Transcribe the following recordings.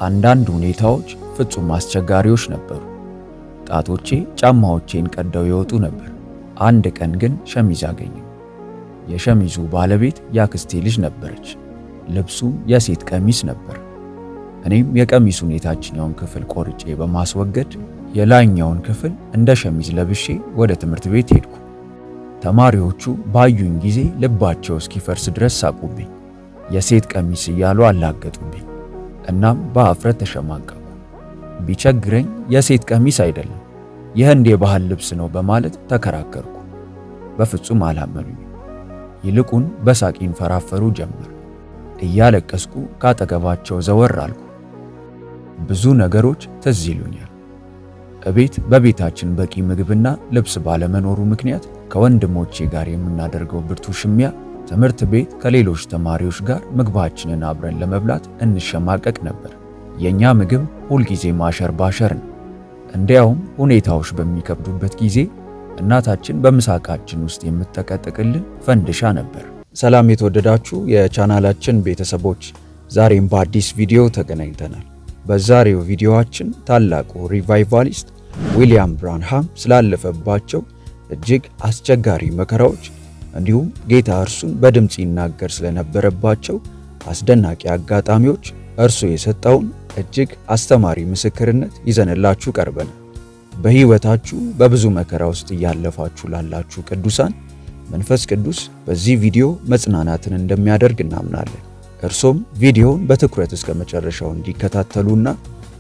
አንዳንድ ሁኔታዎች ፍጹም አስቸጋሪዎች ነበሩ። ጣቶቼ ጫማዎቼን ቀደው ይወጡ ነበር። አንድ ቀን ግን ሸሚዝ አገኘሁ። የሸሚዙ ባለቤት ያክስቴ ልጅ ነበረች። ልብሱም የሴት ቀሚስ ነበር። እኔም የቀሚሱን የታችኛውን ክፍል ቆርጬ በማስወገድ የላይኛውን ክፍል እንደ ሸሚዝ ለብሼ ወደ ትምህርት ቤት ሄድኩ። ተማሪዎቹ ባዩኝ ጊዜ ልባቸው እስኪፈርስ ድረስ ሳቁብኝ። የሴት ቀሚስ እያሉ አላገጡብኝ። እናም በአፍረት ተሸማቀቁ። ቢቸግረኝ የሴት ቀሚስ አይደለም የህንድ የባህል ልብስ ነው በማለት ተከራከርኩ። በፍጹም አላመኑኝ። ይልቁን በሳቅ ይንፈራፈሩ ጀመር። እያለቀስኩ ካጠገባቸው ዘወር አልኩ። ብዙ ነገሮች ትዝ ይሉኛል። እቤት በቤታችን በቂ ምግብና ልብስ ባለመኖሩ ምክንያት ከወንድሞቼ ጋር የምናደርገው ብርቱ ሽሚያ፣ ትምህርት ቤት ከሌሎች ተማሪዎች ጋር ምግባችንን አብረን ለመብላት እንሸማቀቅ ነበር። የኛ ምግብ ሁልጊዜ ማሸር ባሸር ነው። እንዲያውም ሁኔታዎች በሚከብዱበት ጊዜ እናታችን በምሳቃችን ውስጥ የምትጠቀጥቅልን ፈንድሻ ነበር። ሰላም የተወደዳችሁ የቻናላችን ቤተሰቦች፣ ዛሬም በአዲስ ቪዲዮ ተገናኝተናል። በዛሬው ቪዲዮአችን ታላቁ ሪቫይቫሊስት ዊሊያም ብራንሃም ስላለፈባቸው እጅግ አስቸጋሪ መከራዎች እንዲሁም ጌታ እርሱን በድምጽ ይናገር ስለነበረባቸው አስደናቂ አጋጣሚዎች እርሱ የሰጠውን እጅግ አስተማሪ ምስክርነት ይዘንላችሁ ቀርበናል። በሕይወታችሁ በብዙ መከራ ውስጥ እያለፋችሁ ላላችሁ ቅዱሳን መንፈስ ቅዱስ በዚህ ቪዲዮ መጽናናትን እንደሚያደርግ እናምናለን። እርሶም ቪዲዮውን በትኩረት እስከ መጨረሻው እንዲከታተሉና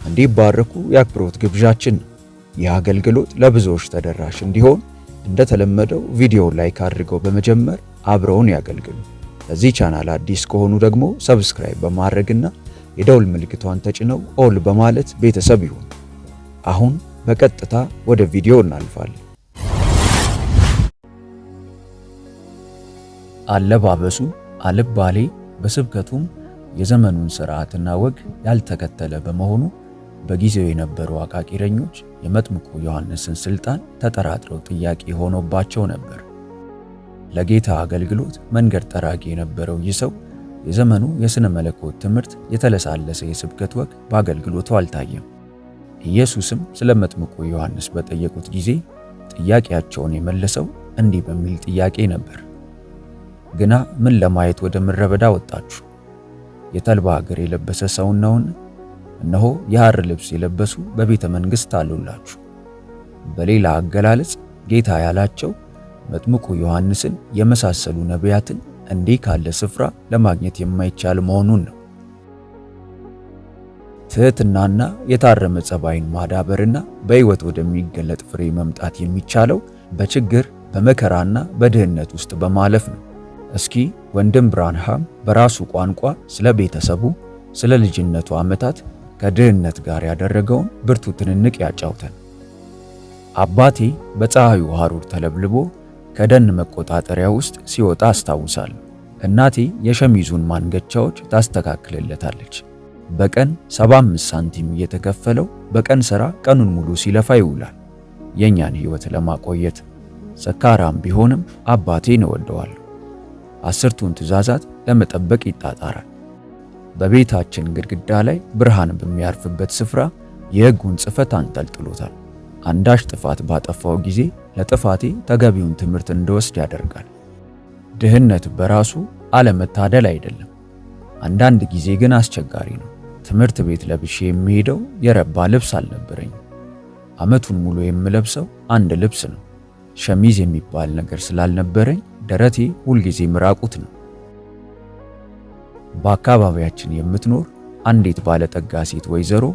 እንዲባረኩ የአክብሮት ግብዣችን ነው። ይህ አገልግሎት ለብዙዎች ተደራሽ እንዲሆን እንደተለመደው ቪዲዮ ላይክ አድርገው በመጀመር አብረውን ያገልግሉ። ለዚህ ቻናል አዲስ ከሆኑ ደግሞ ሰብስክራይብ በማድረግና የደውል ምልክቷን ተጭነው ኦል በማለት ቤተሰብ ይሁኑ። አሁን በቀጥታ ወደ ቪዲዮ እናልፋለን። አለባበሱ አልባሌ፣ በስብከቱም የዘመኑን ሥርዓትና ወግ ያልተከተለ በመሆኑ በጊዜው የነበሩ አቃቂረኞች የመጥምቁ ዮሐንስን ሥልጣን ተጠራጥረው ጥያቄ ሆኖባቸው ነበር። ለጌታ አገልግሎት መንገድ ጠራጊ የነበረው ይህ ሰው የዘመኑ የሥነ መለኮት ትምህርት የተለሳለሰ የስብከት ወግ በአገልግሎቱ አልታየም። ኢየሱስም ስለ መጥምቁ ዮሐንስ በጠየቁት ጊዜ ጥያቄያቸውን የመለሰው እንዲህ በሚል ጥያቄ ነበር። ግና ምን ለማየት ወደ ምድረ በዳ ወጣችሁ? የተልባ እግር የለበሰ ሰውን ነውን? እነሆ የሐር ልብስ የለበሱ በቤተ መንግሥት አሉላችሁ። በሌላ አገላለጽ ጌታ ያላቸው መጥምቁ ዮሐንስን የመሳሰሉ ነቢያትን እንዲህ ካለ ስፍራ ለማግኘት የማይቻል መሆኑን ነው። ትሕትናና የታረመ ጸባይን ማዳበርና በሕይወት ወደሚገለጥ ፍሬ መምጣት የሚቻለው በችግር በመከራና በድህነት ውስጥ በማለፍ ነው። እስኪ ወንድም ብራንሃም በራሱ ቋንቋ ስለ ቤተሰቡ፣ ስለ ልጅነቱ ዓመታት ከድህነት ጋር ያደረገውን ብርቱ ትንንቅ ያጫውተን። አባቴ በፀሐዩ ሐሩር ተለብልቦ ከደን መቆጣጠሪያ ውስጥ ሲወጣ አስታውሳለሁ። እናቴ የሸሚዙን ማንገቻዎች ታስተካክልለታለች። በቀን 75 ሳንቲም እየተከፈለው በቀን ሥራ ቀኑን ሙሉ ሲለፋ ይውላል። የኛን ሕይወት ለማቆየት ሰካራም ቢሆንም አባቴን እወደዋለሁ። 10ቱን ትእዛዛት ለመጠበቅ ይጣጣራል። በቤታችን ግድግዳ ላይ ብርሃን በሚያርፍበት ስፍራ የሕጉን ጽሕፈት አንጠልጥሎታል። አንዳች ጥፋት ባጠፋው ጊዜ ለጥፋቴ ተገቢውን ትምህርት እንድወስድ ያደርጋል። ድህነት በራሱ አለመታደል አይደለም፣ አንዳንድ ጊዜ ግን አስቸጋሪ ነው። ትምህርት ቤት ለብሼ የሚሄደው የረባ ልብስ አልነበረኝም። ዓመቱን ሙሉ የምለብሰው አንድ ልብስ ነው። ሸሚዝ የሚባል ነገር ስላልነበረኝ ደረቴ ሁልጊዜ ምራቁት ነው። በአካባቢያችን የምትኖር አንዲት ባለጠጋ ሴት ወይዘሮ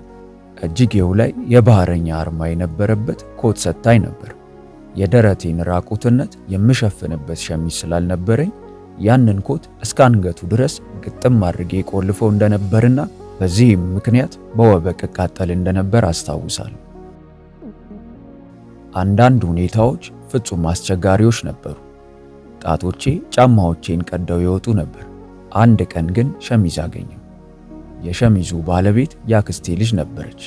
እጅጌው ላይ የባህረኛ አርማ የነበረበት ኮት ሰጥታኝ ነበር። የደረቴን ራቁትነት የምሸፍንበት ሸሚዝ ስላልነበረኝ ያንን ኮት እስከ አንገቱ ድረስ ግጥም አድርጌ ቆልፈው እንደነበርና በዚህም ምክንያት በወበቅ እቃጠል እንደነበር አስታውሳለሁ። አንዳንድ ሁኔታዎች ፍጹም አስቸጋሪዎች ነበሩ። ጣቶቼ ጫማዎቼን ቀደው ይወጡ ነበር። አንድ ቀን ግን ሸሚዝ አገኘሁ። የሸሚዙ ባለቤት ያክስቴ ልጅ ነበረች።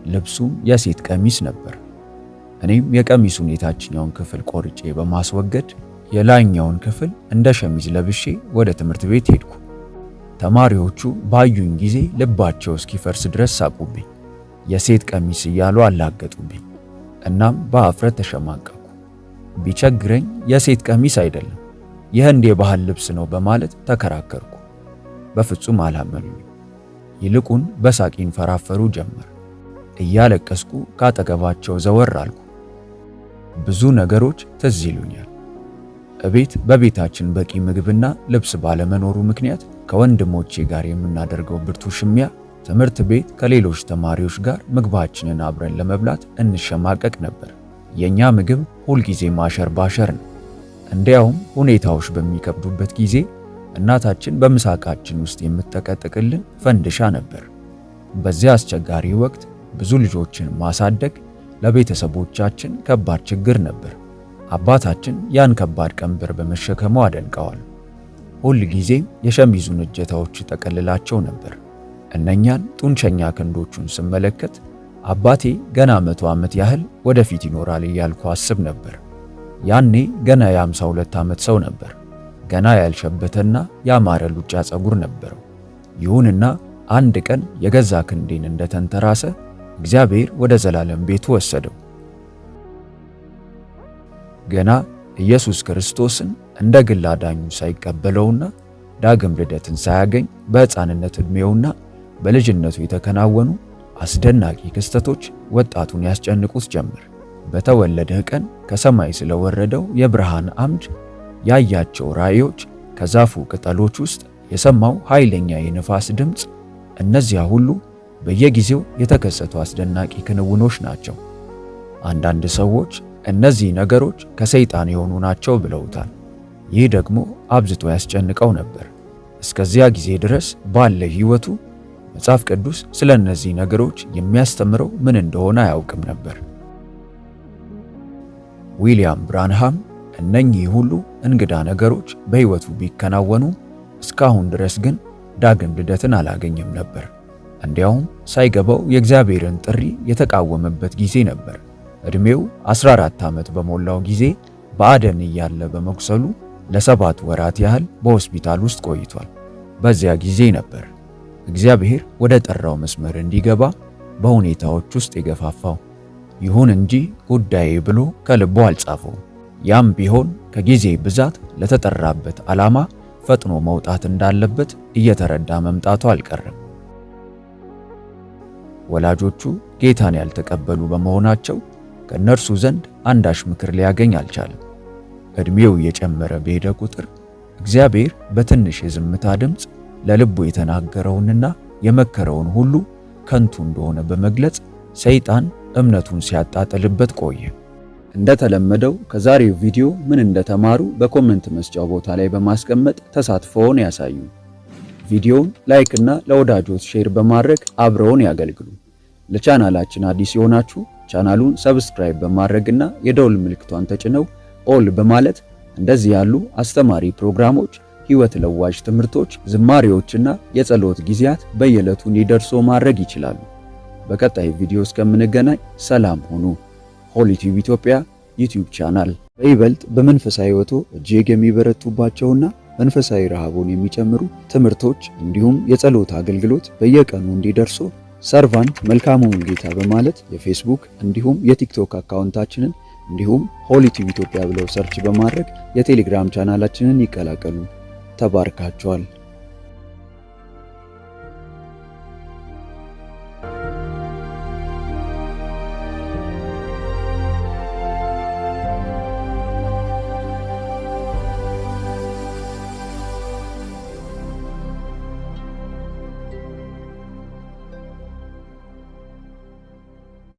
ልብሱም የሴት ቀሚስ ነበር። እኔም የቀሚሱን የታችኛውን ክፍል ቆርጬ በማስወገድ የላይኛውን ክፍል እንደ ሸሚዝ ለብሼ ወደ ትምህርት ቤት ሄድኩ። ተማሪዎቹ ባዩኝ ጊዜ ልባቸው እስኪፈርስ ድረስ ሳቁብኝ። የሴት ቀሚስ እያሉ አላገጡብኝ። እናም በአፍረት ተሸማቀቁ። ቢቸግረኝ የሴት ቀሚስ አይደለም የህንድ የባህል ልብስ ነው በማለት ተከራከርኩ። በፍጹም አላመኑኝ። ይልቁን በሳቅ ይንፈራፈሩ ጀመር። እያለቀስኩ ካጠገባቸው ዘወር አልኩ። ብዙ ነገሮች ትዝ ይሉኛል። እቤት በቤታችን በቂ ምግብና ልብስ ባለመኖሩ ምክንያት ከወንድሞቼ ጋር የምናደርገው ብርቱ ሽሚያ፣ ትምህርት ቤት ከሌሎች ተማሪዎች ጋር ምግባችንን አብረን ለመብላት እንሸማቀቅ ነበር። የኛ ምግብ ሁልጊዜ ማሸር ባሸር ነው። እንዲያውም ሁኔታዎች በሚከብዱበት ጊዜ እናታችን በምሳቃችን ውስጥ የምትጠቀጥቅልን ፈንድሻ ነበር። በዚያ አስቸጋሪ ወቅት ብዙ ልጆችን ማሳደግ ለቤተሰቦቻችን ከባድ ችግር ነበር። አባታችን ያን ከባድ ቀንበር በመሸከሙ አደንቀዋል። ሁል ጊዜም የሸሚዙን እጀታዎች ጠቀልላቸው ነበር። እነኛን ጡንቸኛ ክንዶቹን ስመለከት አባቴ ገና 100 ዓመት ያህል ወደፊት ይኖራል እያልኩ አስብ ነበር። ያኔ ገና የ52 ዓመት ሰው ነበር። ገና ያልሸበተና ያማረ ሉጫ ጸጉር ነበረው። ይሁንና አንድ ቀን የገዛ ክንዴን እንደተንተራሰ እግዚአብሔር ወደ ዘላለም ቤቱ ወሰደው። ገና ኢየሱስ ክርስቶስን እንደ ግል አዳኙ ሳይቀበለውና ዳግም ልደትን ሳያገኝ በሕፃንነት ዕድሜውና በልጅነቱ የተከናወኑ አስደናቂ ክስተቶች ወጣቱን ያስጨንቁት ጀመር። በተወለደ ቀን ከሰማይ ስለወረደው የብርሃን አምድ ያያቸው ራእዮች፣ ከዛፉ ቅጠሎች ውስጥ የሰማው ኃይለኛ የነፋስ ድምፅ፣ እነዚያ ሁሉ በየጊዜው የተከሰቱ አስደናቂ ክንውኖች ናቸው። አንዳንድ ሰዎች እነዚህ ነገሮች ከሰይጣን የሆኑ ናቸው ብለውታል። ይህ ደግሞ አብዝቶ ያስጨንቀው ነበር። እስከዚያ ጊዜ ድረስ ባለ ሕይወቱ መጽሐፍ ቅዱስ ስለ እነዚህ ነገሮች የሚያስተምረው ምን እንደሆነ አያውቅም ነበር። ዊሊያም ብራንሃም እነኚህ ሁሉ እንግዳ ነገሮች በሕይወቱ ቢከናወኑ እስካሁን ድረስ ግን ዳግም ልደትን አላገኘም ነበር። እንዲያውም ሳይገባው የእግዚአብሔርን ጥሪ የተቃወመበት ጊዜ ነበር። ዕድሜው 14 ዓመት በሞላው ጊዜ በአደን እያለ በመቁሰሉ ለ7 ወራት ያህል በሆስፒታል ውስጥ ቆይቷል። በዚያ ጊዜ ነበር እግዚአብሔር ወደ ጠራው መስመር እንዲገባ በሁኔታዎች ውስጥ የገፋፋው። ይሁን እንጂ ጉዳዬ ብሎ ከልቡ አልጻፈው። ያም ቢሆን ከጊዜ ብዛት ለተጠራበት ዓላማ ፈጥኖ መውጣት እንዳለበት እየተረዳ መምጣቱ አልቀረም። ወላጆቹ ጌታን ያልተቀበሉ በመሆናቸው ከእነርሱ ዘንድ አንዳች ምክር ሊያገኝ አልቻለም። ዕድሜው እየጨመረ በሄደ ቁጥር እግዚአብሔር በትንሽ የዝምታ ድምፅ ለልቡ የተናገረውንና የመከረውን ሁሉ ከንቱ እንደሆነ በመግለጽ ሰይጣን እምነቱን ሲያጣጥልበት ቆየ። እንደተለመደው ከዛሬው ቪዲዮ ምን እንደተማሩ በኮሜንት መስጫው ቦታ ላይ በማስቀመጥ ተሳትፎውን ያሳዩ። ቪዲዮውን ላይክ እና ለወዳጆች ሼር በማድረግ አብረውን ያገልግሉ። ለቻናላችን አዲስ የሆናችሁ ቻናሉን ሰብስክራይብ በማድረግና የደውል ምልክቷን ተጭነው ኦል በማለት እንደዚህ ያሉ አስተማሪ ፕሮግራሞች፣ ሕይወት ለዋጭ ትምህርቶች፣ ዝማሬዎችና የጸሎት ጊዜያት በየዕለቱ እንዲደርሱ ማድረግ ይችላሉ። በቀጣይ ቪዲዮ እስከምንገናኝ ሰላም ሁኑ። ሆሊ ቲዩብ ኢትዮጵያ ዩቲዩብ ቻናል በይበልጥ በመንፈሳዊ ሕይወቶ እጅግ የሚበረቱባቸውና መንፈሳዊ ረሃቡን የሚጨምሩ ትምህርቶች እንዲሁም የጸሎት አገልግሎት በየቀኑ እንዲደርሱ ሰርቫንት መልካሙን ጌታ በማለት የፌስቡክ እንዲሁም የቲክቶክ አካውንታችንን እንዲሁም ሆሊ ቲዩብ ኢትዮጵያ ብለው ሰርች በማድረግ የቴሌግራም ቻናላችንን ይቀላቀሉ። ተባርካችኋል።